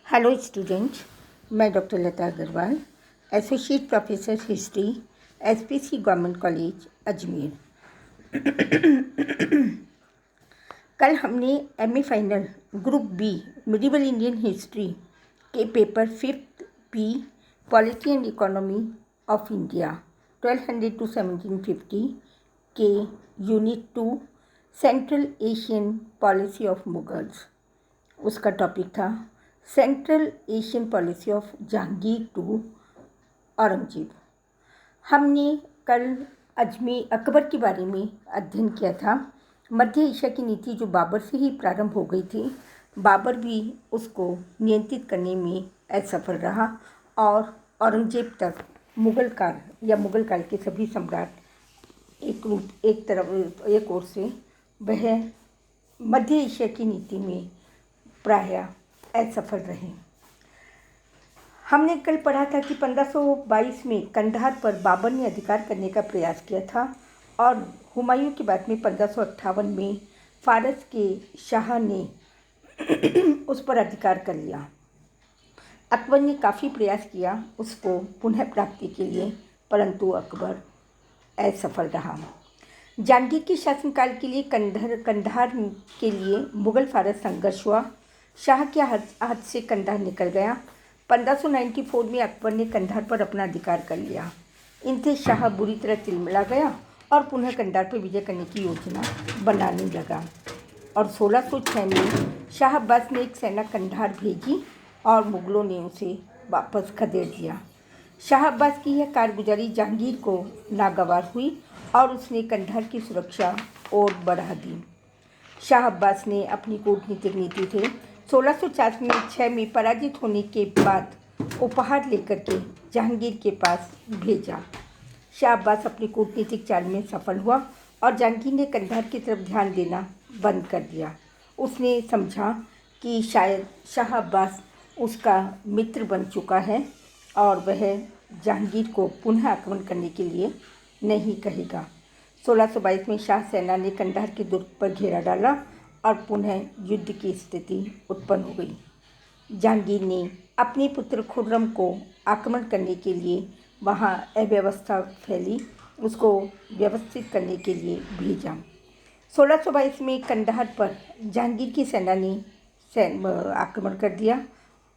Hello students, मैं doctor Lata Agrawal, associate professor history, SPC government college Ajmer. कल हमने MA final group B medieval Indian history के paper 5th B polity and economy of India 1200 to 1750 के unit 2 Central Asian policy of Mughals, उसका topic था Central Asian policy of Jahangir to Aurangzeb. हमने कल अजमेर अकबर के बारे में अध्ययन किया था। मध्य एशिया की नीति जो बाबर से ही प्रारंभ हो गई थी, बाबर भी उसको नियंत्रित करने में असफल रहा और औरंगजेब तक मुगल काल के सभी सम्राट एक ओर से वह मध्य एशिया की नीति में प्रायः असफल रहे। हमने कल पढ़ा था कि 1522 में कंधार पर बाबर ने अधिकार करने का प्रयास किया था और हुमायूं के बाद में 1558 में फारस के शाह ने उस पर अधिकार कर लिया। अकबर ने काफ़ी प्रयास किया उसको पुनः प्राप्ति के लिए, परंतु अकबर असफल रहा। जहांगीर के शासनकाल के लिए कंधार के लिए मुगल फारस संघर्ष हुआ। शाह के हाथ से कंधार निकल गया। 1594 में अकबर ने कंधार पर अपना अधिकार कर लिया। इनसे शाह बुरी तरह तिलमिला गया और पुनः कंधार पर विजय करने की योजना बनाने लगा। और 1606 में शाह अब्बास ने एक सेना कंधार भेजी और मुगलों ने उसे वापस खदेड़ दिया। शाह अब्बास की यह कारगुजारी जहांगीर को नागवार हुई और उसने कंधार की सुरक्षा और बढ़ा दी। शाह अब्बास ने अपनी कूटनीतिक नीति से 1606 में पराजित होने के बाद उपहार लेकर के जहांगीर के पास भेजा। शाह अब्बास अपनी कूटनीतिक चाल में सफल हुआ और जहांगीर ने कंधार की तरफ ध्यान देना बंद कर दिया। उसने समझा कि शायद शाह अब्बास उसका मित्र बन चुका है और वह जहांगीर को पुनः आक्रमण करने के लिए नहीं कहेगा। 1622 में शाह सेना ने कंधार के दुर्ग पर घेरा डाला और पुनः युद्ध की स्थिति उत्पन्न हो गई। जहांगीर ने अपने पुत्र खुर्रम को आक्रमण करने के लिए वहाँ अव्यवस्था फैली, उसको व्यवस्थित करने के लिए भेजा। 1622 में कंधार पर जहांगीर की सेना ने आक्रमण कर दिया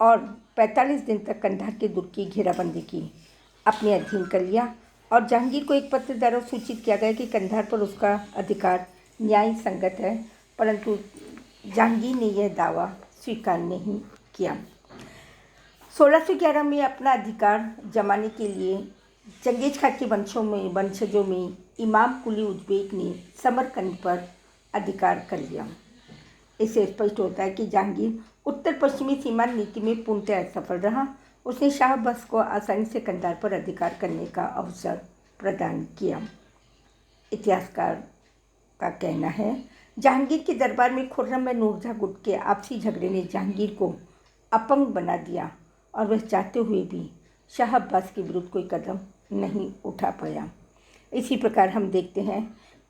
और 45 दिन तक कंधार के दुर्ग की घेराबंदी की, अपने अधीन कर लिया। और जहांगीर को एक पत्र द्वारा सूचित किया गया कि कंधार पर उसका अधिकार न्याय संगत है, परंतु जहांगीर ने यह दावा स्वीकार नहीं किया। 1611 में अपना अधिकार जमाने के लिए चंगेज खान के वंशजों में इमाम कुली उज़्बेक ने समरकंद पर अधिकार कर लिया। इससे स्पष्ट होता है कि जहांगीर उत्तर पश्चिमी सीमांत नीति में पूर्णतः असफल रहा। उसने शाह अब्बास को आसानी से कंधार पर अधिकार करने का अवसर प्रदान किया। इतिहासकार का कहना है, जहांगीर के दरबार में खुर्रम व नूरजहाँ गुट के आपसी झगड़े ने जहांगीर को अपंग बना दिया और वह चाहते हुए भी शाह अब्बास के विरुद्ध कोई कदम नहीं उठा पाया। इसी प्रकार हम देखते हैं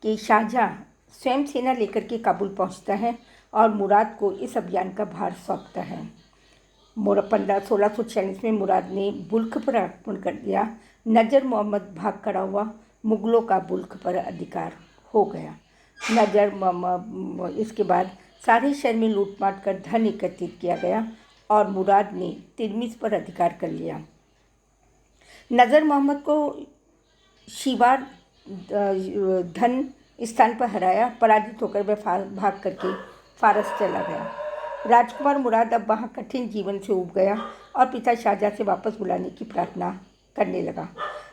कि शाहजहाँ स्वयं सेना लेकर के काबुल पहुंचता है और मुराद को इस अभियान का भार सौंपता है। 1646 में मुराद ने बुल्ख पर आक्रमण कर दिया। नजर मोहम्मद भाग खड़ा हुआ, मुगलों का बुल्ख पर अधिकार हो गया। इसके बाद सारे शहर में लूटमार कर धन एकत्रित किया गया और मुराद ने तिर्मिस पर अधिकार कर लिया। नजर मोहम्मद को शिवार धन स्थान पर हराया। पराजित होकर वह भाग करके फारस चला गया। राजकुमार मुराद अब वहाँ कठिन जीवन से ऊब गया और पिता शाहजहाँ से वापस बुलाने की प्रार्थना करने लगा।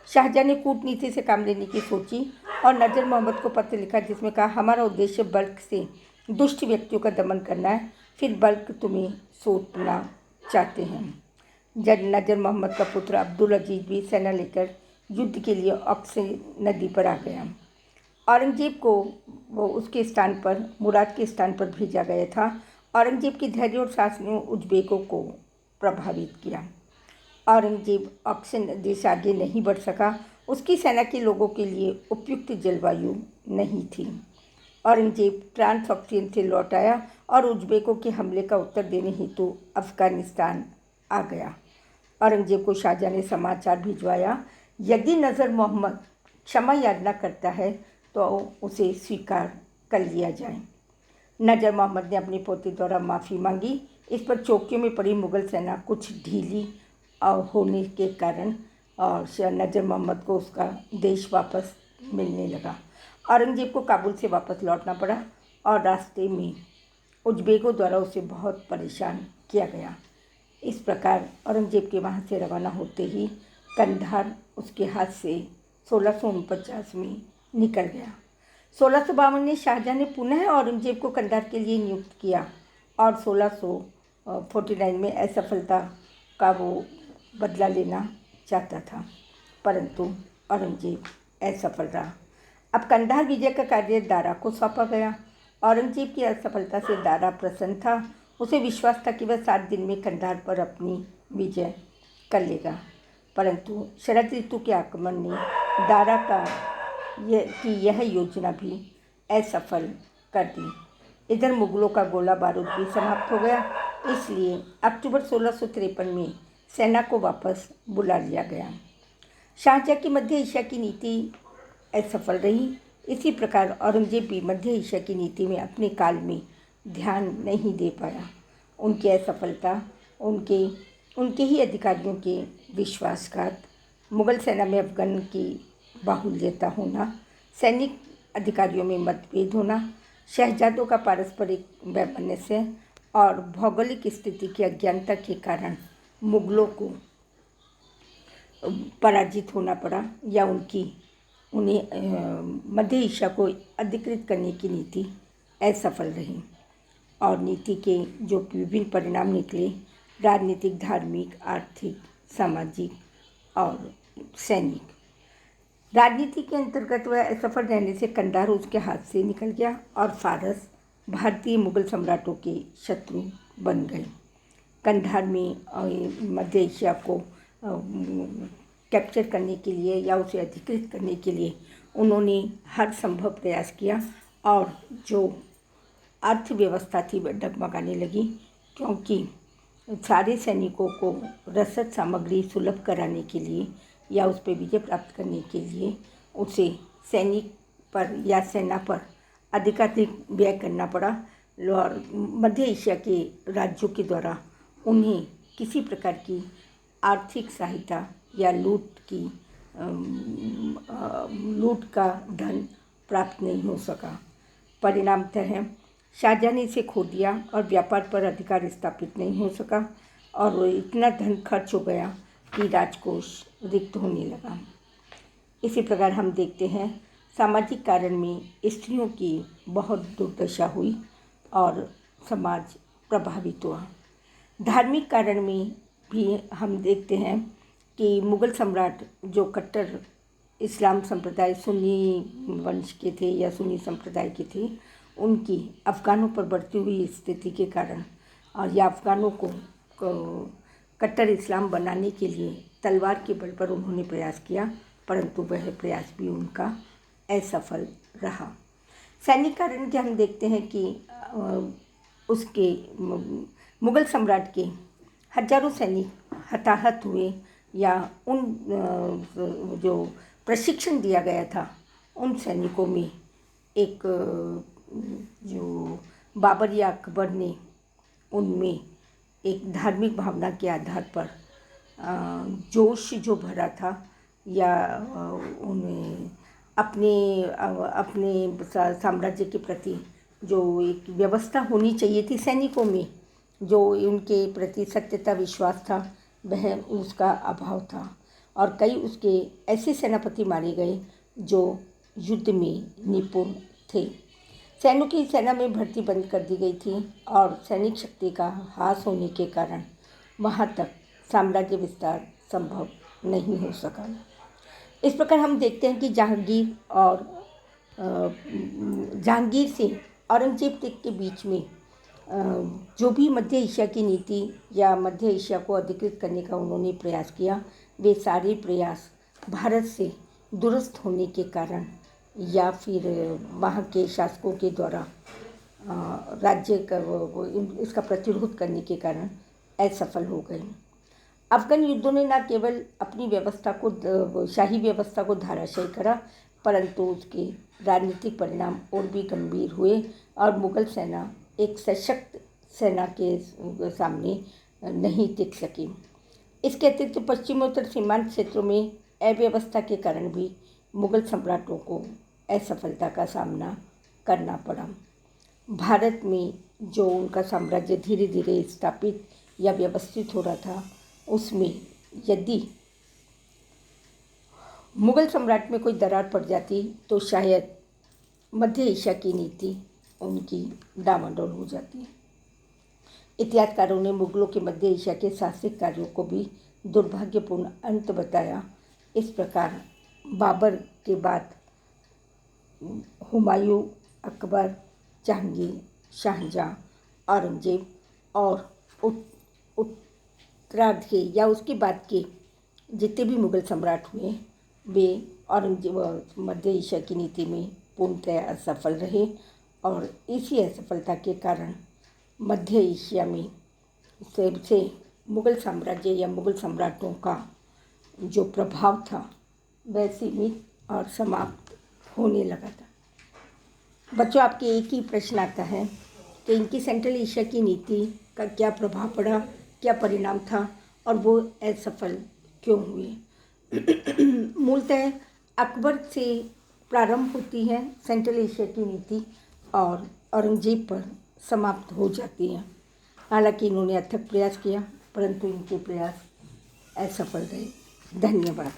शाहजहाँ ने कूटनीति से काम लेने की सोची और नजर मोहम्मद को पत्र लिखा, जिसमें कहा, हमारा उद्देश्य बल्क से दुष्ट व्यक्तियों का दमन करना है, फिर बल्क तुम्हें सौंपना चाहते हैं। जब नजर मोहम्मद का पुत्र अब्दुल अजीज भी सेना लेकर युद्ध के लिए ऑक्स नदी पर आ गया। औरंगजेब को उसके स्थान पर मुराद के स्थान पर भेजा गया था। औरंगजेब के धैर्य और साहस ने उज़्बेकों को प्रभावित किया। औरंगजेब ऑक्स नदी से आगे नहीं बढ़ सका। उसकी सेना के लोगों के लिए उपयुक्त जलवायु नहीं थी। औरंगजेब ट्रांसऑक्सियन से लौट आया और उज़्बेकों के हमले का उत्तर देने हेतु अफ़गानिस्तान आ गया। औरंगजेब को शाहजहाँ ने समाचार भिजवाया, यदि नज़र मोहम्मद क्षमा याचना करता है तो उसे स्वीकार कर लिया जाए। नज़र मोहम्मद ने अपनी पोती द्वारा माफ़ी मांगी। इस पर चौकियों में पड़ी मुग़ल सेना कुछ ढीली होने के कारण और नज़र मोहम्मद को उसका देश वापस मिलने लगा। औरंगजेब को काबुल से वापस लौटना पड़ा और रास्ते में उज़्बेकों द्वारा उसे बहुत परेशान किया गया। इस प्रकार औरंगजेब के वहाँ से रवाना होते ही कंधार उसके हाथ से 1649 में निकल गया। 1652 में शाहजहाँ ने पुनः औरंगजेब को कंधार के लिए नियुक्त किया और 1649 में असफलता का वो बदला लेना चाहता था, परंतु औरंगजेब असफल रहा। अब कंधार विजय का कार्य दारा को सौंपा गया। औरंगजेब की असफलता से दारा प्रसन्न था। उसे विश्वास था कि वह 7 दिन में कंधार पर अपनी विजय कर लेगा, परंतु शरद ऋतु के आगमन ने दारा यह योजना भी असफल कर दी। इधर मुगलों का गोला बारूद भी समाप्त हो गया, इसलिए अक्टूबर 1653 में सेना को वापस बुला लिया गया। शाहजहाँ की मध्य एशिया की नीति असफल रही। इसी प्रकार औरंगजेब भी मध्य एशिया की नीति में अपने काल में ध्यान नहीं दे पाया। उनकी असफलता, उनके ही अधिकारियों के विश्वासघात, मुग़ल सेना में अफगान की बाहुल्यता होना, सैनिक अधिकारियों में मतभेद होना, शहजादों का पारस्परिक वैमनस्य और भौगोलिक स्थिति की अज्ञानता के कारण मुग़लों को पराजित होना पड़ा या उन्हें मध्य एशिया को अधिकृत करने की नीति असफल रही। और नीति के जो विभिन्न परिणाम निकले, राजनीतिक, धार्मिक, आर्थिक, सामाजिक और सैनिक। राजनीति के अंतर्गत वह असफल रहने से कंधार उसके हाथ से निकल गया और फारस भारतीय मुग़ल सम्राटों के शत्रु बन गए। कंधार में मध्य एशिया को कैप्चर करने के लिए या उसे अधिकृत करने के लिए उन्होंने हर संभव प्रयास किया और जो अर्थव्यवस्था थी वह डगमगाने लगी, क्योंकि सारे सैनिकों को रसद सामग्री सुलभ कराने के लिए या उस पर विजय प्राप्त करने के लिए उसे सैनिक पर या सेना पर अधिकाधिक व्यय करना पड़ा और मध्य एशिया के राज्यों के द्वारा उन्हें किसी प्रकार की आर्थिक सहायता या लूट का धन प्राप्त नहीं हो सका। परिणामतः शाहजहाँ ने इसे खो दिया और व्यापार पर अधिकार स्थापित नहीं हो सका और इतना धन खर्च हो गया कि राजकोष रिक्त होने लगा। इसी प्रकार हम देखते हैं सामाजिक कारण में स्त्रियों की बहुत दुर्दशा हुई और समाज प्रभावित हुआ। धार्मिक कारण में भी हम देखते हैं कि मुग़ल सम्राट जो कट्टर इस्लाम संप्रदाय सुन्नी वंश के थे या सुन्नी संप्रदाय के थे, उनकी अफ़गानों पर बढ़ती हुई स्थिति के कारण और या अफ़गानों को कट्टर इस्लाम बनाने के लिए तलवार के बल पर उन्होंने प्रयास किया, परंतु वह प्रयास भी उनका असफल रहा। सैनिक कारण के हम देखते हैं कि उसके मुग़ल सम्राट के हजारों सैनिक हताहत हुए या उन जो प्रशिक्षण दिया गया था उन सैनिकों में एक जो बाबर या अकबर ने उनमें एक धार्मिक भावना के आधार पर जोश जो भरा था या उन्हें अपने साम्राज्य के प्रति जो एक व्यवस्था होनी चाहिए थी सैनिकों में, जो उनके प्रति सत्यता विश्वास था, वह उसका अभाव था और कई उसके ऐसे सेनापति मारे गए जो युद्ध में निपुण थे। सैनिकों की सेना में भर्ती बंद कर दी गई थी और सैनिक शक्ति का ह्रास होने के कारण वहाँ तक साम्राज्य विस्तार संभव नहीं हो सका। इस प्रकार हम देखते हैं कि जहांगीर से औरंगजेब तक के बीच में जो भी मध्य एशिया की नीति या मध्य एशिया को अधिकृत करने का उन्होंने प्रयास किया, वे सारे प्रयास भारत से दुरुस्त होने के कारण या फिर वहाँ के शासकों के द्वारा राज्य का इसका प्रतिरोध करने के कारण असफल हो गए। अफगान युद्धों ने न केवल अपनी व्यवस्था को शाही व्यवस्था को धराशायी करा, परंतु उसके राजनीतिक परिणाम और भी गंभीर हुए और मुगल सेना एक सशक्त सेना के सामने नहीं टिक सकी। इसके अतिरिक्त पश्चिमोत्तर सीमांत क्षेत्रों में अव्यवस्था के कारण भी मुगल सम्राटों को असफलता का सामना करना पड़ा। भारत में जो उनका साम्राज्य धीरे धीरे स्थापित या व्यवस्थित हो रहा था, उसमें यदि मुगल सम्राट में कोई दरार पड़ जाती तो शायद मध्य एशिया की नीति उनकी डामाडोल हो जाती। इतिहासकारों ने मुगलों के मध्य एशिया के साहसिक कार्यों को भी दुर्भाग्यपूर्ण अंत बताया। इस प्रकार बाबर के बाद हुमायूं, अकबर, जहांगीर, शाहजहां, औरंगजेब और उत्तरार्ध के या उसके बाद के जितने भी मुगल सम्राट हुए, वे औरंगजेब मध्य एशिया की नीति में पूर्णतः असफल रहे और इसी असफलता के कारण मध्य एशिया में से मुगल साम्राज्य या मुगल सम्राटों का जो प्रभाव था वह सीमित और समाप्त होने लगा था। बच्चों, आपके एक ही प्रश्न आता है कि इनकी सेंट्रल एशिया की नीति का क्या प्रभाव पड़ा, क्या परिणाम था और वो असफल क्यों हुए। मूलतः अकबर से प्रारंभ होती है सेंट्रल एशिया की नीति और औरंगजेब पर समाप्त हो जाती है। हालांकि इन्होंने अथक प्रयास किया, परंतु इनके प्रयास असफल रहे। धन्यवाद।